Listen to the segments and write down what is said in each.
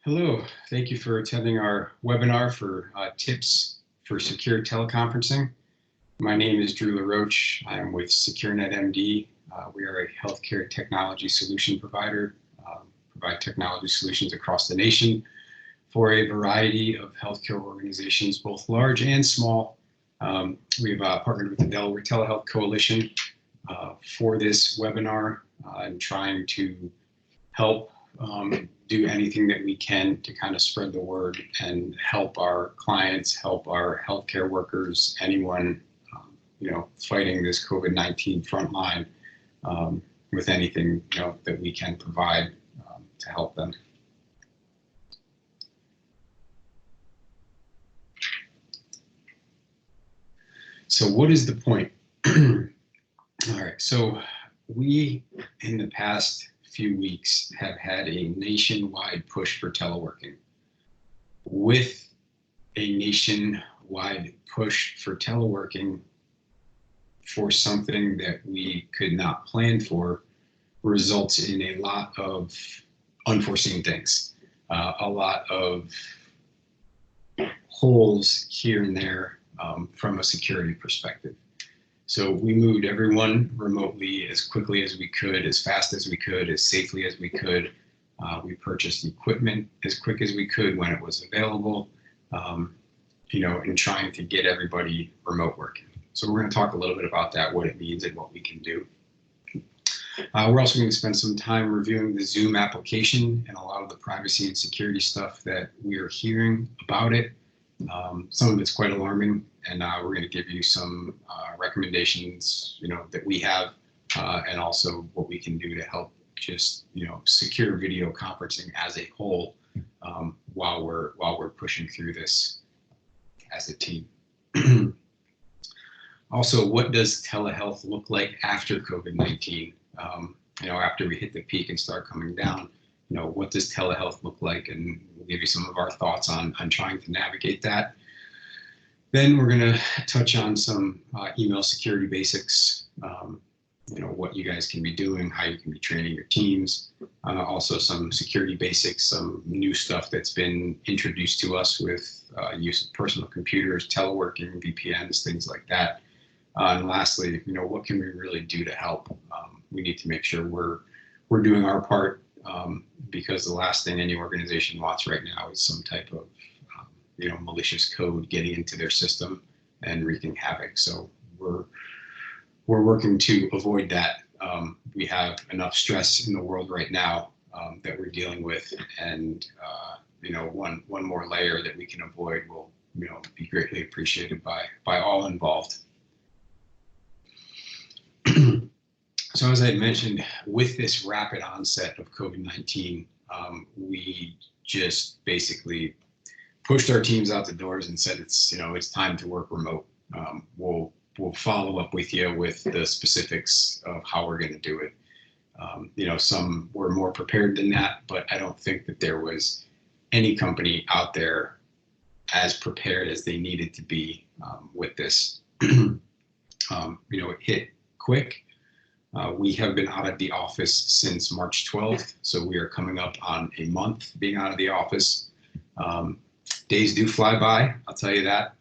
Hello, thank you for attending our webinar for tips for secure teleconferencing. My name is Drew LaRoche. I'm with SecureNetMD. We are a healthcare technology solution provider, provide technology solutions across the nation for a variety of healthcare organizations, both large and small. We've partnered with the Delaware Telehealth Coalition for this webinar and trying to help do anything that we can to kind of spread the word and help our clients, help our healthcare workers, anyone fighting this COVID-19 front line with anything that we can provide to help them. So what is the point? All right, so we in the past few weeks have had a nationwide push for teleworking. With a nationwide push for teleworking for something that we could not plan for results in a lot of unforeseen things, a lot of holes here and there from a security perspective. So we moved everyone remotely as quickly as we could, as fast as we could, as safely as we could. We purchased equipment as quick as we could when it was available, in trying to get everybody remote working. So we're going to talk a little bit about that, what it means and what we can do. We're also going to spend some time reviewing the Zoom application and a lot of the privacy and security stuff that we are hearing about it. Some of it's quite alarming, and we're going to give you some recommendations, that we have, and also what we can do to help just, secure video conferencing as a whole while we're pushing through this as a team. Also, what does telehealth look like after COVID-19? After we hit the peak and start coming down, what does telehealth look like? And we'll give you some of our thoughts on trying to navigate that. Then we're going to touch on some email security basics, what you guys can be doing, how you can be training your teams. Also some security basics, some new stuff that's been introduced to us with use of personal computers, teleworking, VPNs, things like that. And lastly, what can we really do to help? We need to make sure we're doing our part, because the last thing any organization wants right now is some type of malicious code getting into their system and wreaking havoc. So we're working to avoid that. We have enough stress in the world right now that we're dealing with, and one more layer that we can avoid will be greatly appreciated by all involved. So as I had mentioned, with this rapid onset of COVID-19, we just basically pushed our teams out the doors and said it's time to work remote. We'll follow up with you with the specifics of how we're going to do it. Some were more prepared than that, but I don't think that there was any company out there as prepared as they needed to be with this. It hit quick. We have been out of the office since March 12th, so we are coming up on a month being out of the office. Days do fly by, I'll tell you that.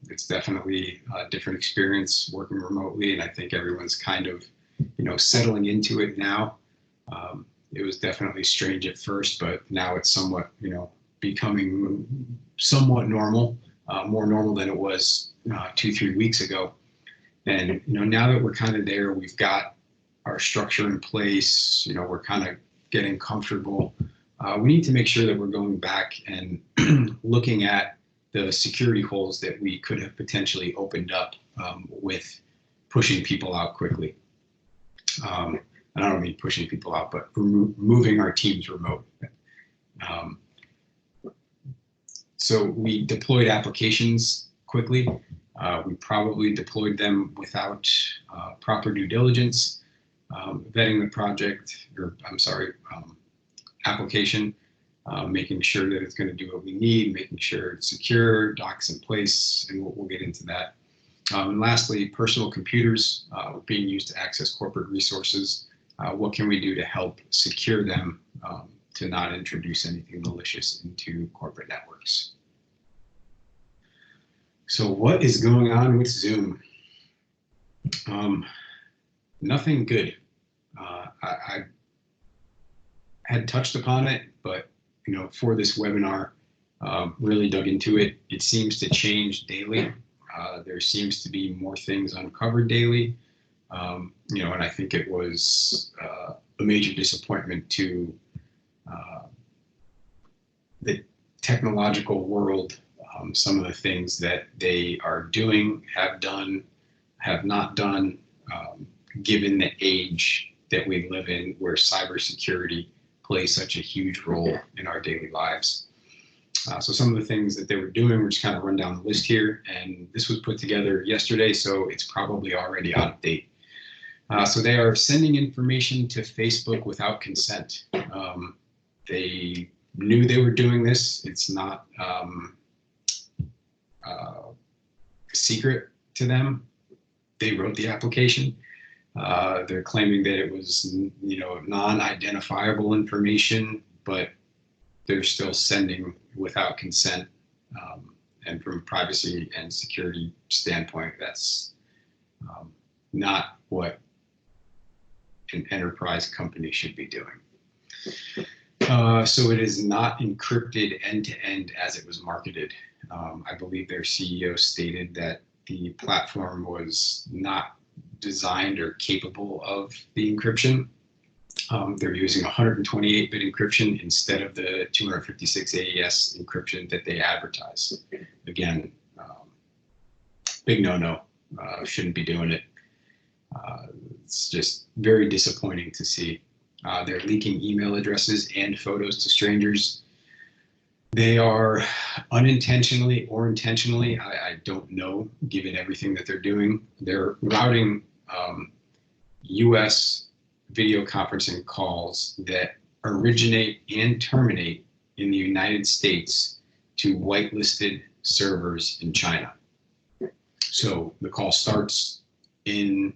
It's definitely a different experience working remotely, and I think everyone's kind of, settling into it now. It was definitely strange at first, but now it's somewhat, becoming somewhat normal, more normal than it was 2-3 weeks ago. And, now that we're kind of there, we've got our structure in place, we're kind of getting comfortable. We need to make sure that we're going back and looking at the security holes that we could have potentially opened up with pushing people out quickly. And I don't mean pushing people out, but moving our teams remote. So we deployed applications quickly. We probably deployed them without proper due diligence, vetting the project, application, making sure that it's going to do what we need, making sure it's secure, docs in place, and we'll get into that. And lastly, personal computers being used to access corporate resources. What can we do to help secure them to not introduce anything malicious into corporate networks. So what is going on with Zoom? Nothing good. I had touched upon it, but for this webinar, really dug into it. It seems to change daily. There seems to be more things uncovered daily. And I think it was a major disappointment to the technological world. Some of the things that they are doing, have done, have not done, given the age that we live in, where cybersecurity plays such a huge role in our daily lives. So some of the things that they were doing, we're just kind of run down the list here, and this was put together yesterday, so it's probably already out of date. So they are sending information to Facebook without consent. They knew they were doing this. It's not secret to them. They wrote the application. They're claiming that it was, non-identifiable information, but they're still sending without consent. And from a privacy and security standpoint, that's not what an enterprise company should be doing. So it is not encrypted end-to-end as it was marketed. I believe their CEO stated that the platform was not designed or capable of the encryption. They're using 128-bit encryption instead of the 256 AES encryption that they advertise. Again, big no-no. Shouldn't be doing it. It's just very disappointing to see. They're leaking email addresses and photos to strangers. They are unintentionally or intentionally, I don't know, given everything that they're doing. They're routing US video conferencing calls that originate and terminate in the United States to whitelisted servers in China. So the call starts in,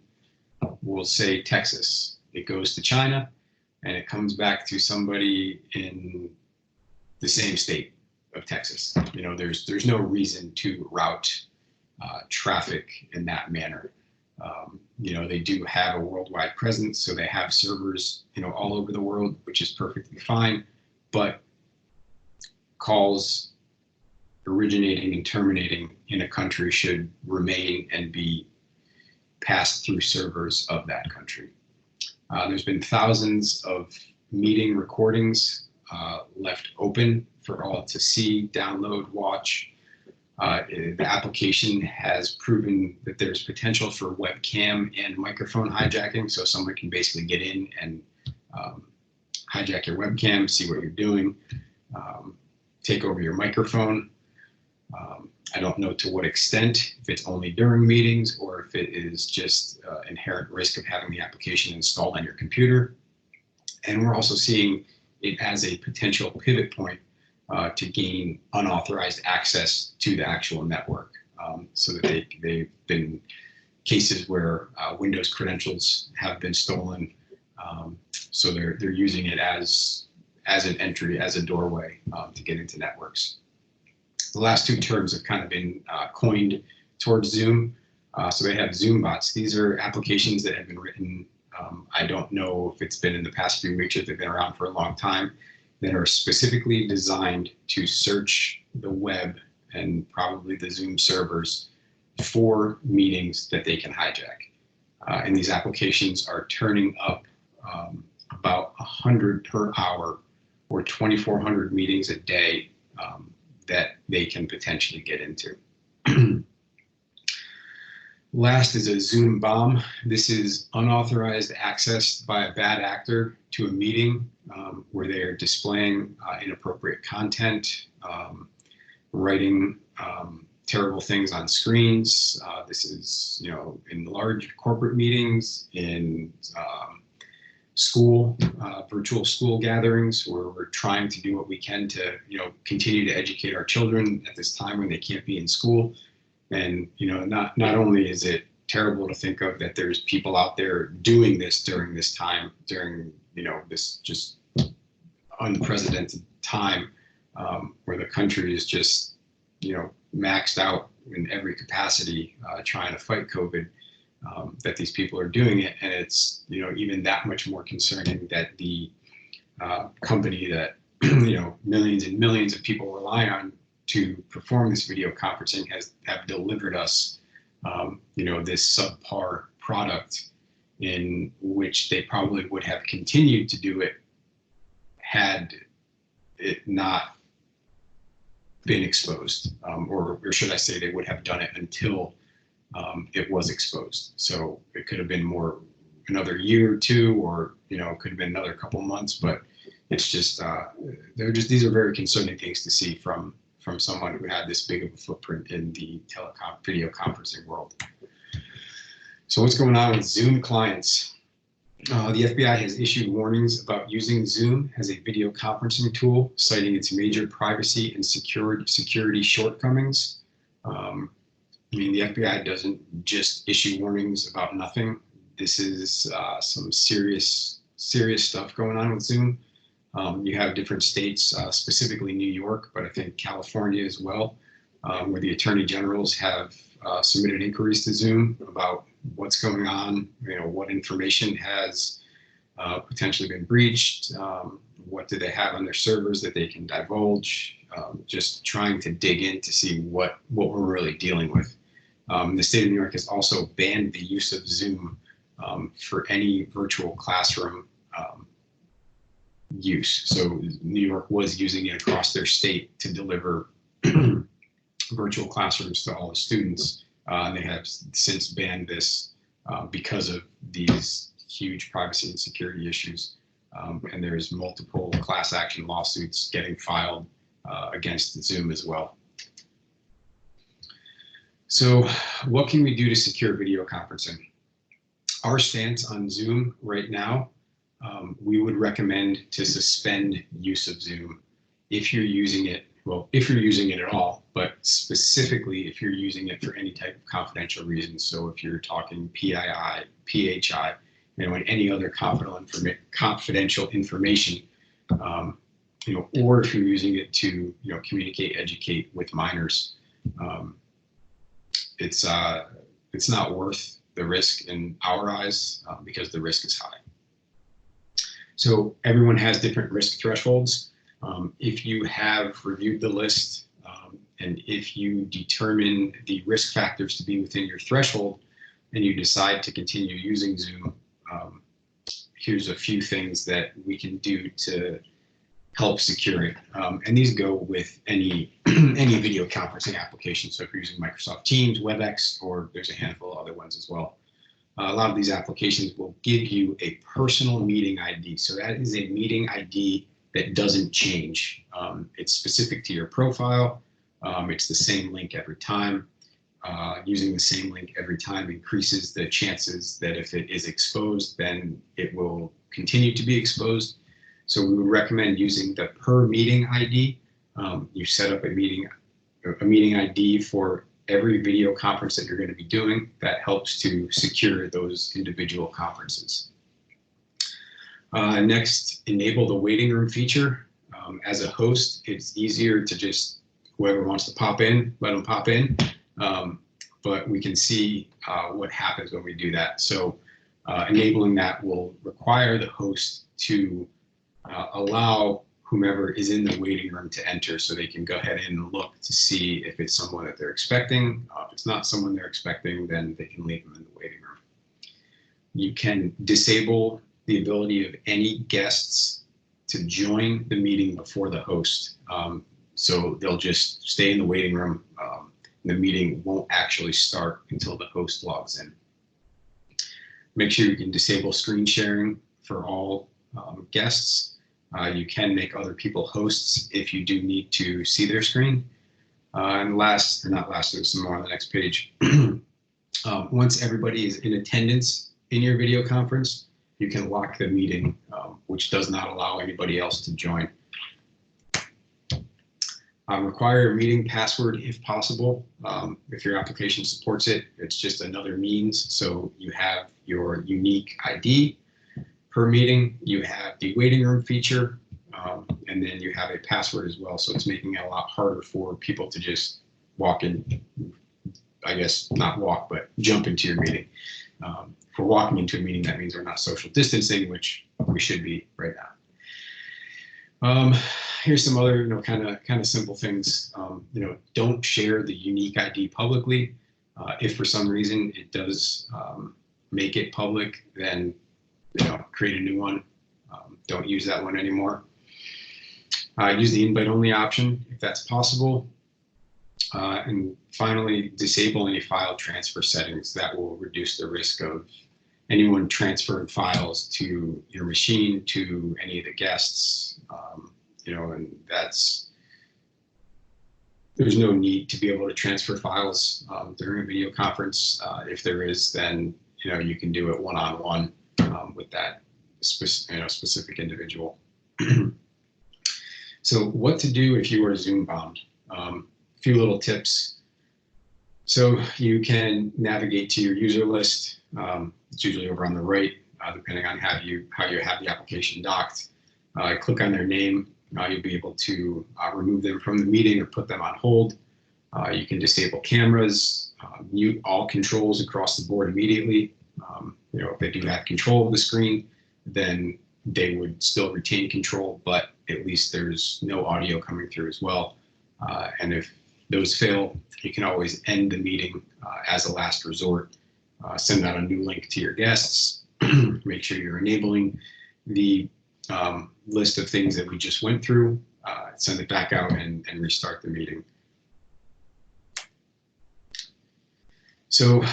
we'll say, Texas. It goes to China, and it comes back to somebody in the same state of Texas. There's no reason to route traffic in that manner. They do have a worldwide presence, so they have servers, all over the world, which is perfectly fine. But calls originating and terminating in a country should remain and be passed through servers of that country. There's been thousands of meeting recordings left open for all to see, download, watch. The application has proven that there's potential for webcam and microphone hijacking, so someone can basically get in and hijack your webcam, see what you're doing, take over your microphone. I don't know to what extent, if it's only during meetings or if it is just inherent risk of having the application installed on your computer. And we're also seeing it as a potential pivot point to gain unauthorized access to the actual network. So that they've been cases where Windows credentials have been stolen. So they're using it as an entry, as a doorway to get into networks. The last two terms have kind of been coined towards Zoom. So they have Zoom bots. These are applications that have been written. I don't know if it's been in the past few weeks or if they've been around for a long time, that are specifically designed to search the web and probably the Zoom servers for meetings that they can hijack. And these applications are turning up about 100 per hour or 2,400 meetings a day that they can potentially get into. Last is a Zoom bomb. This is unauthorized access by a bad actor to a meeting where they are displaying inappropriate content, writing terrible things on screens. This is, in large corporate meetings, in school, virtual school gatherings, where we're trying to do what we can to, continue to educate our children at this time when they can't be in school. And, not only is it terrible to think of that there's people out there doing this during this time, during, this just unprecedented time where the country is just, maxed out in every capacity trying to fight COVID, that these people are doing it. And it's, even that much more concerning that the company that, millions and millions of people rely on to perform this video conferencing have delivered us, this subpar product, in which they probably would have continued to do it had it not been exposed, or should I say they would have done it until it was exposed. So it could have been another year or two, or it could have been another couple months, but it's just these are very concerning things to see from someone who had this big of a footprint in the video conferencing world. So what's going on with Zoom clients? The FBI has issued warnings about using Zoom as a video conferencing tool, citing its major privacy and security shortcomings. The FBI doesn't just issue warnings about nothing. This is some serious stuff going on with Zoom. You have different states, specifically New York, but I think California as well, where the attorney generals have submitted inquiries to Zoom about what's going on, what information has potentially been breached, what do they have on their servers that they can divulge, just trying to dig in to see what we're really dealing with. The state of New York has also banned the use of Zoom for any virtual classroom use. So New York was using it across their state to deliver virtual classrooms to all the students. They have since banned this because of these huge privacy and security issues. And there's multiple class action lawsuits getting filed against Zoom as well. So what can we do to secure video conferencing? Our stance on Zoom right now, we would recommend to suspend use of Zoom if you're using it, if you're using it at all, but specifically if you're using it for any type of confidential reasons. So if you're talking PII, PHI, and any other confidential information, or if you're using it to, communicate, educate with minors, it's not worth the risk in our eyes because the risk is high. So everyone has different risk thresholds. If you have reviewed the list and if you determine the risk factors to be within your threshold and you decide to continue using Zoom, here's a few things that we can do to help secure it. And these go with any video conferencing application. So if you're using Microsoft Teams, WebEx, or there's a handful of other ones as well. A lot of these applications will give you a personal meeting ID. So that is a meeting ID that doesn't change. It's specific to your profile. It's the same link every time. Using the same link every time increases the chances that if it is exposed, then it will continue to be exposed. So we would recommend using the per meeting ID. You set up a meeting ID for every video conference that you're going to be doing. That helps to secure those individual conferences. Next, enable the waiting room feature. As a host, it's easier to just, whoever wants to pop in, let them pop in. But we can see what happens when we do that. So enabling that will require the host to allow whomever is in the waiting room to enter, so they can go ahead and look to see if it's someone that they're expecting. If it's not someone they're expecting, then they can leave them in the waiting room. You can disable the ability of any guests to join the meeting before the host. So they'll just stay in the waiting room. The meeting won't actually start until the host logs in. Make sure you can disable screen sharing for all guests. You can make other people hosts if you do need to see their screen. And last, or not last, there's some more on the next page. Once everybody is in attendance in your video conference, you can lock the meeting, which does not allow anybody else to join. Require a meeting password if possible. If your application supports it, it's just another means. So you have your unique ID per meeting. You have the waiting room feature, and then you have a password as well. So it's making it a lot harder for people to just walk in, I guess not walk, but jump into your meeting. For walking into a meeting, that means we're not social distancing, which we should be right now. Here's some other, kind of simple things. Don't share the unique ID publicly. If for some reason it does make it public, then create a new one. Don't use that one anymore. Use the invite-only option if that's possible. And finally, disable any file transfer settings. That will reduce the risk of anyone transferring files to your machine, to any of the guests. And there's no need to be able to transfer files during a video conference. If there is, then you can do it one-on-one with that specific individual. So what to do if you are Zoom bound? A few little tips. So you can navigate to your user list. It's usually over on the right, depending on how you have the application docked. Click on their name. You'll be able to remove them from the meeting or put them on hold. You can disable cameras, mute all controls across the board immediately. If they do have control of the screen, then they would still retain control, but at least there's no audio coming through as well. And if those fail, you can always end the meeting as a last resort. Send out a new link to your guests. Make sure you're enabling the list of things that we just went through. Send it back out and restart the meeting. So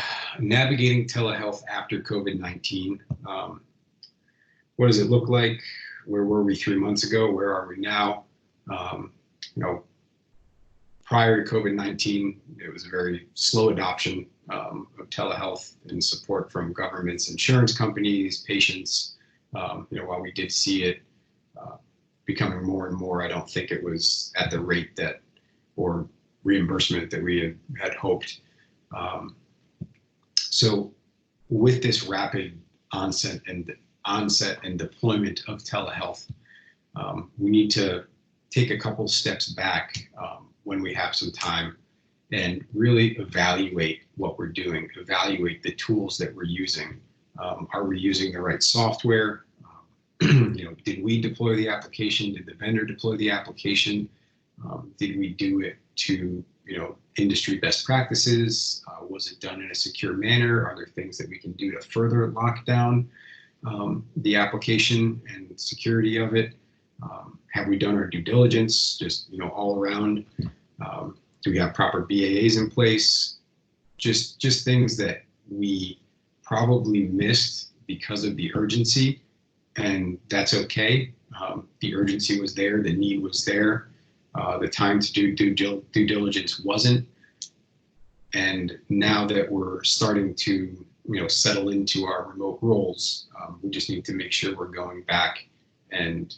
navigating telehealth after COVID-19. What does it look like? Where were we 3 months ago? Where are we now? Prior to COVID-19, it was a very slow adoption of telehealth and support from governments, insurance companies, patients. While we did see it becoming more and more, I don't think it was at the rate that, or reimbursement that we had hoped. So with this rapid onset and deployment of telehealth, we need to take a couple steps back when we have some time and really evaluate what we're doing, evaluate the tools that we're using. Are we using the right software? Did we deploy the application? Did the vendor deploy the application? Did we do it to industry best practices? Was it done in a secure manner? Are there things that we can do to further lock down the application and security of it? Have we done our due diligence, just all around? Do we have proper BAAs in place? Just things that we probably missed because of the urgency, and that's okay. The urgency was there, the need was there, the time to do due diligence wasn't. And now that we're starting to settle into our remote roles, we just need to make sure we're going back and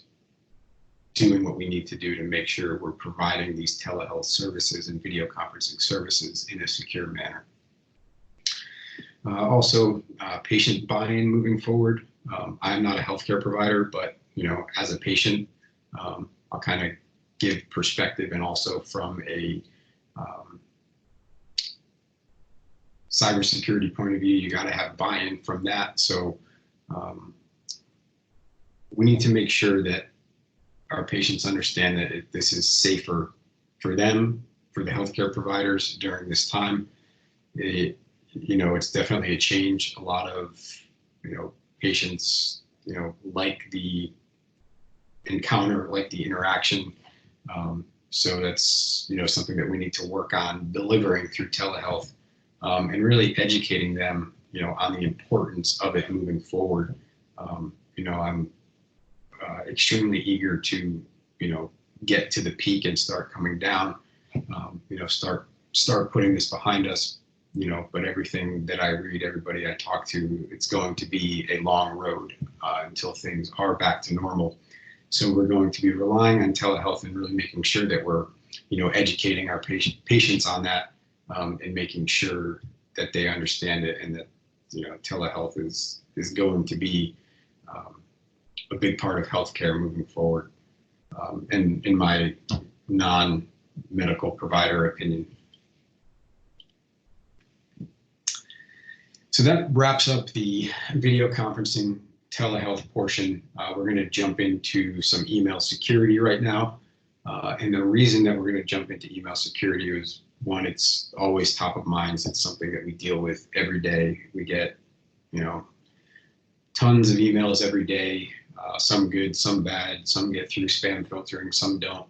doing what we need to do to make sure we're providing these telehealth services and video conferencing services in a secure manner. Also, patient buy-in moving forward. I'm not a healthcare provider, but as a patient, I'll kind of give perspective, and also from a cybersecurity point of view, you got to have buy-in from that. So we need to make sure that our patients understand that this is safer for them, for the healthcare providers during this time. It's definitely a change. A lot of patients like the encounter, like the interaction. So that's something that we need to work on delivering through telehealth, and really educating them on the importance of it moving forward. I'm extremely eager to get to the peak and start coming down, start putting this behind us, but everything that I read, everybody I talk to, it's going to be a long road until things are back to normal. So we're going to be relying on telehealth and really making sure that we're educating our patients on that, and making sure that they understand it, and that telehealth is going to be a big part of healthcare moving forward. and in my non-medical provider opinion. So that wraps up the video conferencing telehealth portion. We're going to jump into some email security right now. And the reason that we're going to jump into email security is, one, it's always top of mind. It's something that we deal with every day. We get, tons of emails every day, some good, some bad, some get through spam filtering, some don't.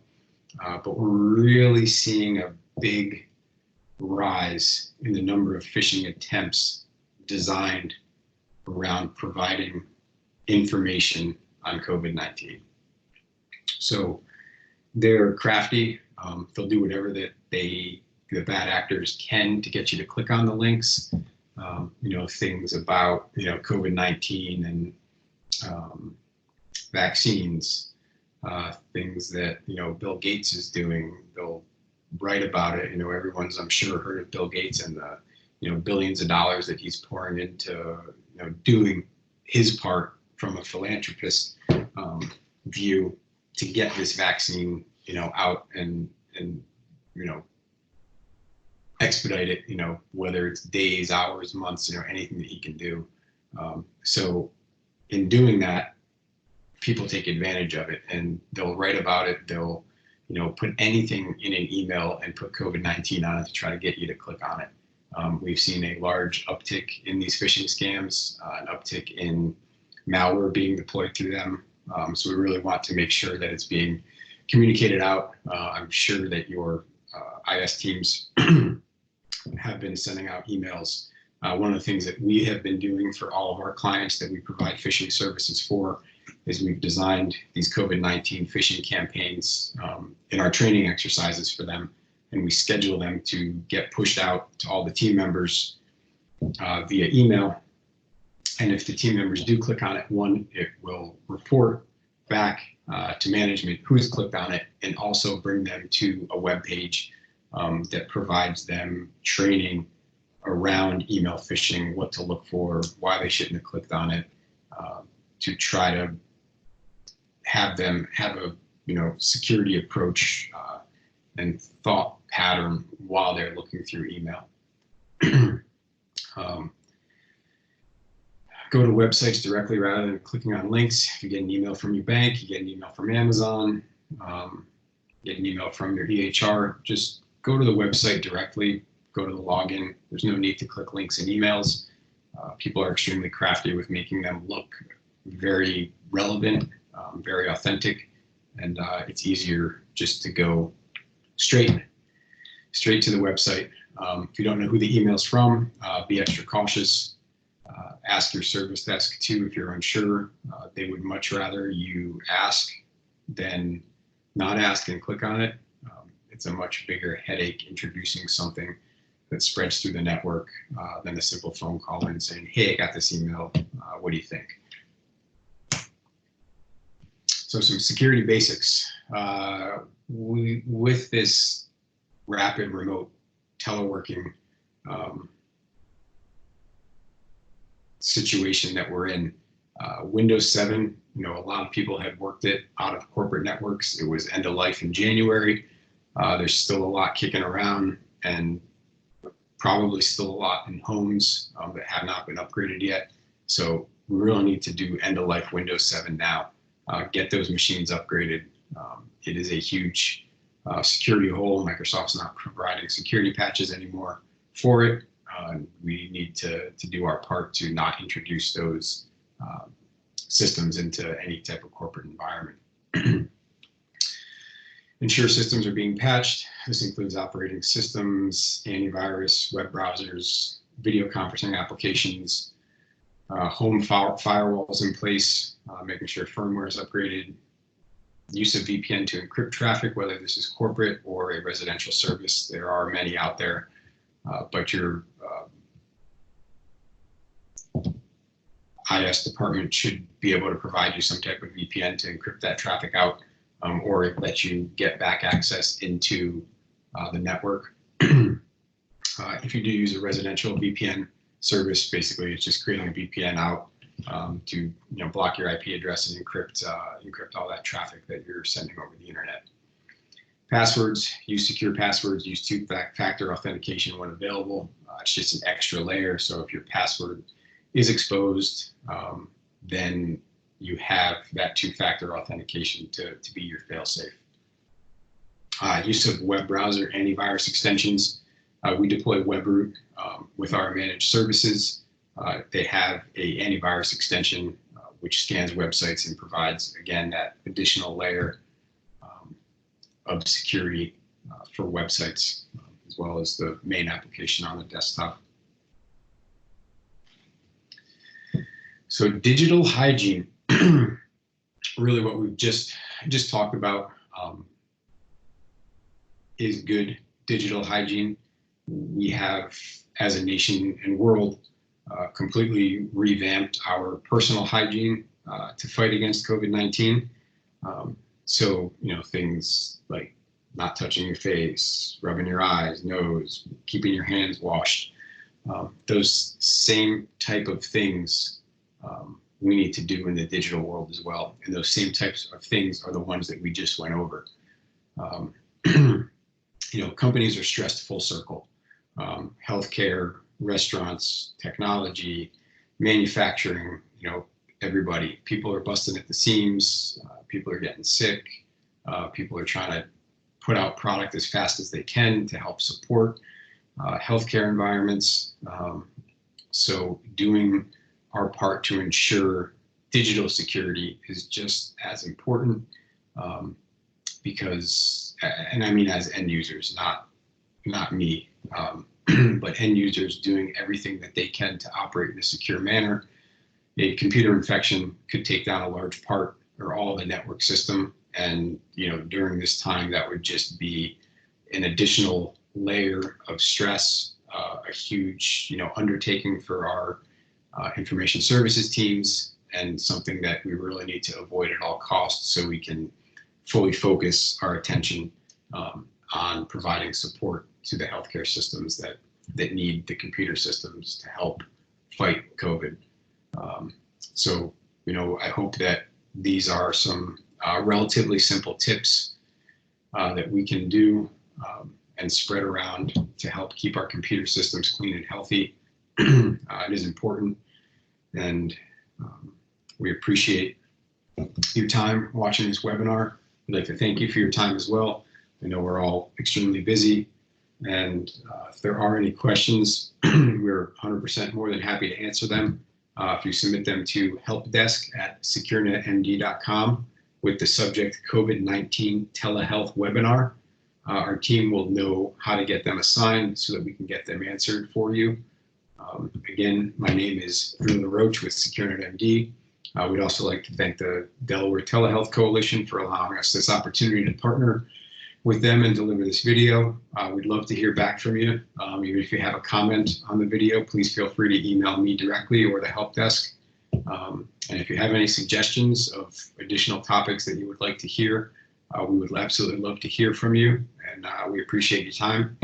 But we're really seeing a big rise in the number of phishing attempts designed around providing information on COVID-19. So they're crafty. They'll do whatever that the bad actors can to get you to click on the links. Things about COVID-19 and vaccines, things that Bill Gates is doing. They'll write about it. Everyone's, I'm sure, heard of Bill Gates and the billions of dollars that he's pouring into doing his part from a philanthropist view to get this vaccine out and expedite it, whether it's days, hours, months, anything that he can do. So in doing that, people take advantage of it, and they'll write about it. They'll put anything in an email and put COVID-19 on it to try to get you to click on it. We've seen a large uptick in these phishing scams, an uptick in malware being deployed through them. So we really want to make sure that it's being communicated out. I'm sure that your IS teams have been sending out emails. One of the things that we have been doing for all of our clients that we provide phishing services for is we've designed these COVID-19 phishing campaigns in our training exercises for them, and we schedule them to get pushed out to all the team members via email. And if the team members do click on it, one, it will report back to management who's clicked on it, and also bring them to a web page that provides them training around email phishing, what to look for, why they shouldn't have clicked on it, to try to have them have a security approach and thought pattern while they're looking through email. Go to websites directly rather than clicking on links. If you get an email from your bank, you get an email from Amazon, get an email from your EHR, just go to the website directly, go to the login. There's no need to click links in emails. People are extremely crafty with making them look very relevant, very authentic, and it's easier just to go straight to the website. If you don't know who the email's from, be extra cautious. Ask your service desk too if you're unsure. They would much rather you ask than not ask and click on it. It's a much bigger headache introducing something that spreads through the network than a simple phone call and saying, hey, I got this email, what do you think? So some security basics. With this rapid remote teleworking situation that we're in, Windows 7, a lot of people had worked it out of corporate networks. It was end of life in January. There's still a lot kicking around, and probably still a lot in homes that have not been upgraded yet. So we really need to do end of life Windows 7 now. Get those machines upgraded. It is a huge security hole. Microsoft's not providing security patches anymore for it. We need to do our part to not introduce those systems into any type of corporate environment. Ensure systems are being patched. This includes operating systems, antivirus, web browsers, video conferencing applications, home firewalls in place, making sure firmware is upgraded, use of VPN to encrypt traffic, whether this is corporate or a residential service. There are many out there, but your IS department should be able to provide you some type of VPN to encrypt that traffic out, or let you get back access into the network. If you do use a residential VPN service, basically it's just creating a VPN out to block your IP address and encrypt all that traffic that you're sending over the internet. Passwords, use secure passwords, use two-factor authentication when available. It's just an extra layer. So if your password is exposed, then you have that two-factor authentication to be your fail-safe. Use of web browser antivirus extensions. We deploy WebRoot with our managed services. They have a antivirus extension which scans websites and provides, again, that additional layer of security for websites, as well as the main application on the desktop. So digital hygiene, really what we've just talked about is good digital hygiene. We have, as a nation and world, completely revamped our personal hygiene to fight against COVID-19. So, things like not touching your face, rubbing your eyes, nose, keeping your hands washed, those same type of things we need to do in the digital world as well. And those same types of things are the ones that we just went over. Companies are stressed full circle. Healthcare, restaurants, technology, manufacturing, everybody. People are busting at the seams. People are getting sick. People are trying to put out product as fast as they can to help support healthcare environments. So doing our part to ensure digital security is just as important because, and I mean as end users, not me, but end users doing everything that they can to operate in a secure manner. A computer infection could take down a large part or all of the network system. And, during this time, that would just be an additional layer of stress, a huge, undertaking for our information services teams, and something that we really need to avoid at all costs so we can fully focus our attention on providing support to the healthcare systems that need the computer systems to help fight COVID. So, I hope that these are some relatively simple tips that we can do and spread around to help keep our computer systems clean and healthy. It is important, and we appreciate your time watching this webinar. I'd like to thank you for your time as well. I know we're all extremely busy, and if there are any questions, we're 100% more than happy to answer them. If you submit them to helpdesk@SecureNetMD.com with the subject COVID-19 telehealth webinar, our team will know how to get them assigned so that we can get them answered for you. Again, my name is Drew LaRoche with SecureNetMD. We'd also like to thank the Delaware Telehealth Coalition for allowing us this opportunity to partner with them and deliver this video. We'd love to hear back from you. Even if you have a comment on the video, please feel free to email me directly or the help desk. And if you have any suggestions of additional topics that you would like to hear, we would absolutely love to hear from you, and we appreciate your time.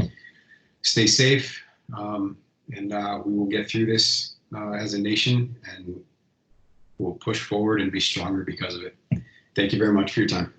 Stay safe, and we will get through this as a nation, and we'll push forward and be stronger because of it. Thank you very much for your time.